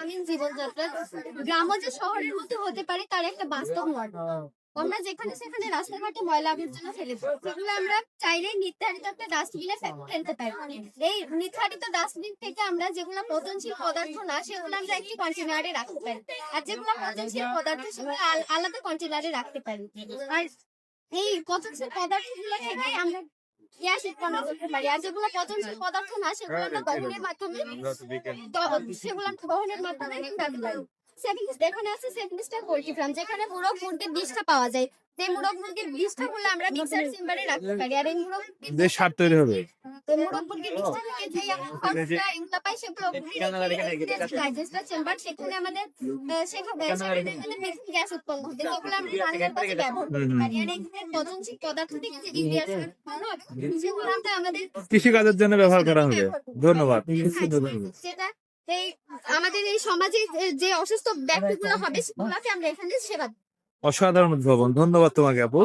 দৈনন্দিন জীবনযাত্রা গ্রাম যে শহরের মতো হতে পারে তার একটা বাস্তব মডেল। আমরা যেখানে সেখানে রাস্তাঘাটে ময়লা আবর্জনা ফেলে দিই, সেগুলো আমরা চাইলেই নির্ধারিত একটা ডাস্টবিনে ফেলতে পারি। এই নির্ধারিত ডাস্টবিন থেকে আমরা যেগুলো পচনশীল পদার্থ না সেগুলো আমরা একটি কন্টেনারে রাখতে পারি, আর যেগুলো পচনশীল পদার্থ সেগুলো আলাদা কন্টেনারে রাখতে পারি। আর এই পচনশীল পদার্থগুলো থেকে আমরা গ্যাস উৎপন্ন করতে পারি, আর যেগুলো পচনশীল পদার্থ না সেগুলো আমরা দহনের মাধ্যমে নিংড়াতে পারি। এখানে আছে সেভিংসটা পোল্ট্রি ফার্ম, যেখানে মোরগ মুরগির বিষটা পাওয়া যায়। এই মোরগ মুরগির বিষটা গুলো আমরা মিক্সার চেম্বারে রাখতে পারি, আর এই মোরগ দেশ সার তৈরি হবে। মোরগ মুরগির বিষটা থেকে যে খরচটা এগুলো পাই সেগুলো ডাইজেস্টার চেম্বার, সেখানে আমাদের সেখানে গ্যাস উৎপন্ন হতে, যেগুলো আমরা রান্নার কাজে ব্যবহার করতে পারি। আর এখানে পচনশীল পদার্থ থেকে যে গ্যাস উৎপন্ন হবে সেগুলো আমরা আমাদের কৃষিকাজের জন্য ব্যবহার করা হবে। ধন্যবাদ। সেটা এই আমাদের এই সমাজে যে অসুস্থ ব্যক্তিগুলো হবে সেগুলোকে আমরা এখানে সেবা। অসাধারণ উদ্ভাবন, ধন্যবাদ তোমাকে আপু।